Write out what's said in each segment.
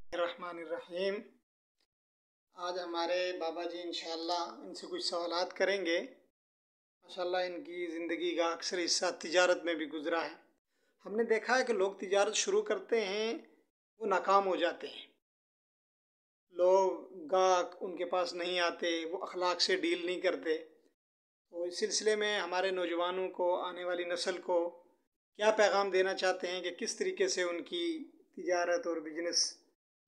रहमानिर्रहीम। आज हमारे बाबा जी इंशाअल्लाह इनसे कुछ सवालात करेंगे। माशाअल्लाह इनकी ज़िंदगी का अक्सर हिस्सा तिजारत में भी गुजरा है। हमने देखा है कि लोग तिजारत शुरू करते हैं, वो नाकाम हो जाते हैं। लोग गाहक उनके पास नहीं आते, वो अखलाक से डील नहीं करते। तो इस सिलसिले में हमारे नौजवानों को, आने वाली नस्ल को क्या पैगाम देना चाहते हैं कि किस तरीके से उनकी तिजारत और बिजनेस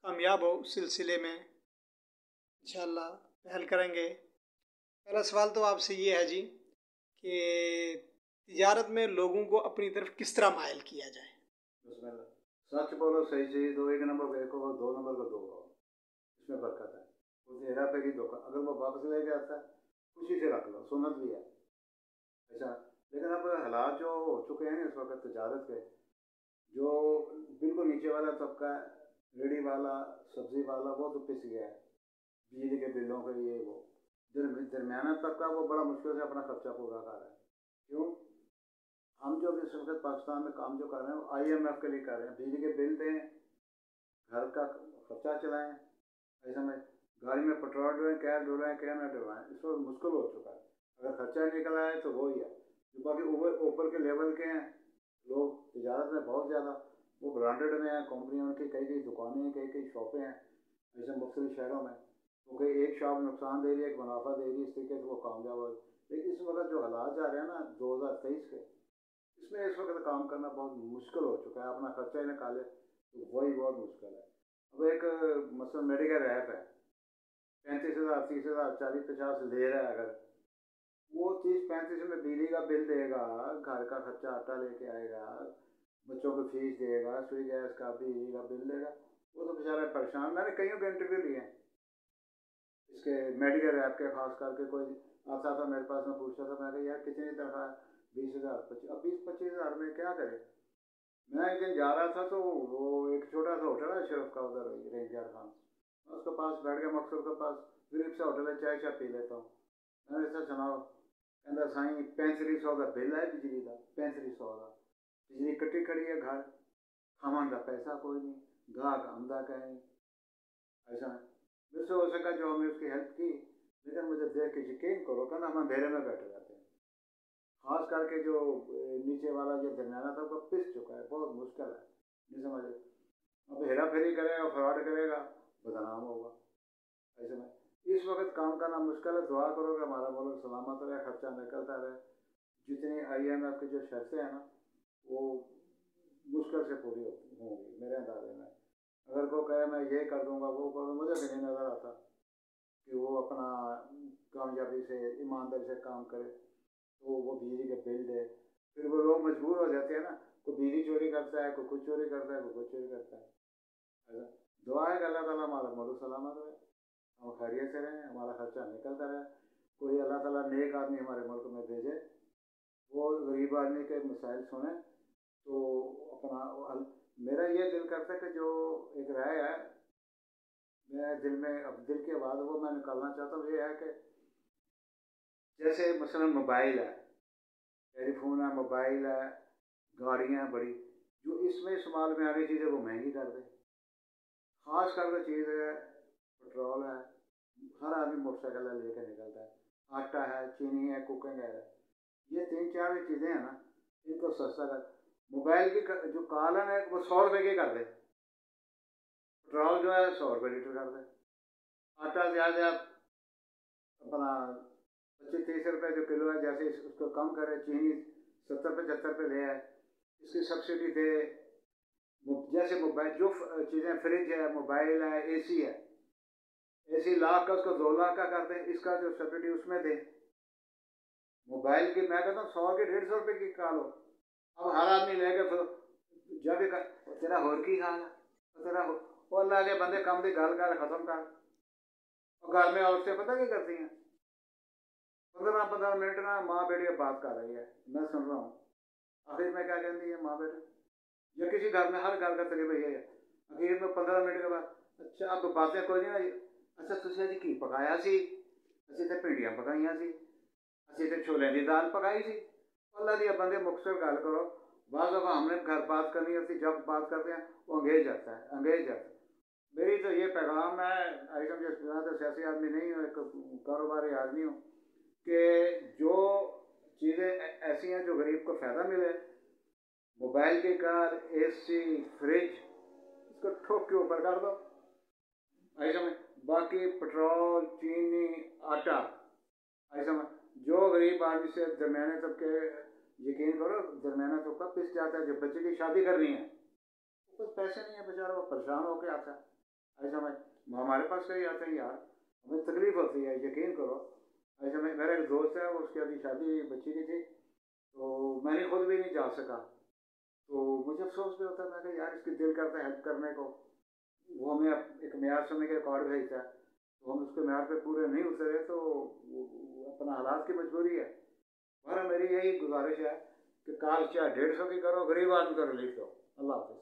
कामयाब हो, उस सिलसिले में इंशाअल्लाह पहल करेंगे। पहला सवाल तो आपसे ये है जी कि तिजारत में लोगों को अपनी तरफ किस तरह मायल किया जाए। बिस्मिल्लाह। सच बोलो, सही चीज़ दो, एक नंबर बेचो, दो नंबर को दो खाओ, इसमें बरकत है। उस हेरा फेरी धोखा, अगर वो वापस लेके आता है खुशी से रख लो, सुन्नत भी है ऐसा। लेकिन अब हालात जो हो चुके हैं इस वक्त तिजारत के, जो बिल्कुल नीचे वाला तबका है, रेडी वाला, सब्जी वाला, वो तो पिस गया है बिजली के बिलों के, ये वो दरमियाना तबका वो बड़ा मुश्किल से अपना खर्चा पूरा कर रहा है। क्यों? हम जो भी इस वक्त पाकिस्तान में काम जो कर रहे हैं IMF के लिए कर रहे हैं, बिजली के बिल दें, घर का खर्चा चलाएं, ऐसा में गाड़ी में पेट्रोल डलवाएं, क्या डलवाएं क्या ना डलवाएं, इस वक्त मुश्किल हो चुका है। अगर खर्चा निकल आए तो वही है। जो बाकी ऊपर के लेवल के हैं लोग, तजारत में बहुत ज़्यादा वो ब्रांडेड में हैं, कंपनियों उनकी कई कई दुकानें हैं, कई कई शॉपें हैं ऐसे मुख्तलिफ शहरों में। तो कई एक शॉप नुकसान दे रही है, एक मुनाफा दे रही है, इस तरीके से वो कामयाब हो। लेकिन इस वक्त जो हालात जा रहे हैं ना 2023 के, इसमें इस वक्त काम करना बहुत मुश्किल हो चुका है। अपना खर्चा ही निकाले तो वही बहुत मुश्किल है। अब एक मसलन मेडिकल रैप है, 35,000 30,000 40 50 ले रहा है, अगर वो 30 35 में बिजली का बिल देगा, घर का खर्चा आटा लेके आएगा, बच्चों को फीस देगा, सुई गैस का बिजली का बिल देगा, वो तो बेचारा परेशान। मैंने कईयों के इंटरव्यू लिए हैं इसके मेडिकल रैप के, खास करके कोई आता था मेरे पास में पूछता था, मैं कहा यार कितनी तनख्वाह? 20,000 25। अब 20 25 हज़ार में क्या करे? मैं एक दिन जा रहा था तो वो एक छोटा सा होटल है शरफ का उधर रेंजार खान, मैं उसके पास बैठ गया, मकसद के पास गरीब सा होटल है, चाय शाय पी लेता हूँ। मैंने ऐसा सुनाओ, कहता साईं 3500 का बिल है बिजली का, 3500 का। बिजली कट्टी खड़ी है घर, खावन का पैसा कोई नहीं, गाहक आमदा कहीं ऐसा है। मेरे से हो सका जो हमने उसकी हेल्प की, लेकिन मुझे देख के यकीन करो कहना हम अंधेरे में बैठे जाते हैं। खास करके जो नीचे वाला जो दरमियाना था वो पिस चुका है, बहुत मुश्किल है, नहीं समझे। अब हेरा फेरी करेगा, फ्रॉड करेगा, बदनाम होगा ऐसे में। इस वक्त काम करना मुश्किल है। दुआ करो कि हमारा मुल्क सलामत रहे, खर्चा निकलता रहे। जितनी IMF की जो शर्तें हैं ना वो मुश्किल से पूरी होंगी मेरे अंदाजे में। अगर कोई कहे मैं ये कर दूंगा वो कर दूंगा, मुझे भी नहीं नज़र आता कि वो अपना कामयाबी से ईमानदारी से काम करे तो वो बिजली के बिल दे। फिर वो लोग मजबूर हो जाते हैं ना, कोई बिजली चोरी करता है, कोई कुछ चोरी करता है, कोई कुछ चोरी करता है ऐसा। दुआ है कि अल्लाह ताला हमारा मुल्क सलामत रहे, हम खैरियत से रहें, हमारा खर्चा निकलता रहे। कोई अल्लाह ताला नेक आदमी हमारे मुल्क में भेजे, वो गरीब आदमी के मसाइल सुने तो अपना मेरा ये दिल करता है कि जो एक राय है मेरे दिल में, अब दिल की आवाज़ वो मैं निकालना चाहता हूँ, ये है कि जैसे मसलन मोबाइल है, टेलीफोन है, मोबाइल है, गाड़ियाँ हैं बड़ी, जो इसमें इस्तेमाल में आ रही चीज़ें वो महंगी कर दें। खास करके चीज़ है पेट्रोल है, हर आदमी मोटरसाइकिल लेके निकलता है, आटा है, चीनी है, कुकिंग है, ये 3 4 चीज़ें हैं ना, इनको सस्ता कर। मोबाइल की जो कालन है वो 100 रुपये की कर दे, पेट्रोल जो है 100 रुपये लीटर कर दे, आटा ज़्यादा अपना 25 30 रुपये जो किलो है, जैसे उसको कम करे, चीनी 70 75 पे ले आए, इसकी सब्सिडी दे। जैसे मोबाइल जो चीज़ें, फ्रिज है, मोबाइल है, AC है, AC लाख का उसको 2 लाख का कर दें, इसका जो सब्सिडी उसमें दे। मोबाइल की मैं कहता हूँ 100 की 150 रुपये की का लो। अब हर आदमी लेके फिर जब भी तेरा होर की हाल है, तेरा वो अल्लाह के बंदे कम दी गल कर खत्म कर। और घर में औरतें पता क्या करती हैं, 15 15 मिनट ना माँ बेटी बात कर रही है, मैं सुन रहा हूँ, आखिर में क्या कहती है माँ बेटी, या किसी घर में, हर घर का तरीका ये है, आखिर में 15 मिनट के बाद अच्छा अब बातें कोई नहीं ना, अच्छा तुझे अज की पकाया सी? असं तो भिंडियां पकाइया सी, असं तो छोले की दाल पकाई सी। अल्लाह दिया बंदे मुख्तसर गल करो। बाद दफ़ा हमने घर बात करनी होती, जब बात करते हैं वो अंगेज जाता है, अंगेज जाता है। मेरी तो ये पैगाम है, आई समझे तो सियासी आदमी नहीं हूँ, एक कारोबारी आदमी हूँ, कि जो चीज़ें ऐसी हैं जो गरीब को फ़ायदा मिले, मोबाइल की कार, एसी, फ्रिज, इसको ठोक के ऊपर कर दो, आई समझ। बाकी पेट्रोल, चीनी, आटा, आई समझ, जो गरीब आदमी से दरमियाने तबके, यकीन करो दरमियाना तबका पिस जाता है। जब बच्चे की शादी करनी है कुछ पैसे नहीं है बेचारा, वो परेशान होकर आता है, ऐसा मैं हमारे पास कहीं आते हैं यार, हमें तकलीफ होती है, यकीन करो। ऐसा मैं, मेरा एक दोस्त है, वो उसकी अभी शादी बच्ची की थी, तो मैंने खुद भी नहीं जा सका, तो मुझे अफसोस भी होता है, मैं कहा यार इसकी दिल करता है हेल्प करने को, वो हमें एक म्यार समय के कार्ड भेजता है, तो हम उसके म्यार पे पूरे नहीं उतरे, तो वो अपना हालात की मजबूरी है। हमारा मेरी यही गुजारिश है कि कार चाहे 150 की करो, गरीब आदमी को रिलीफ दो। अल्लाह हाफिज़।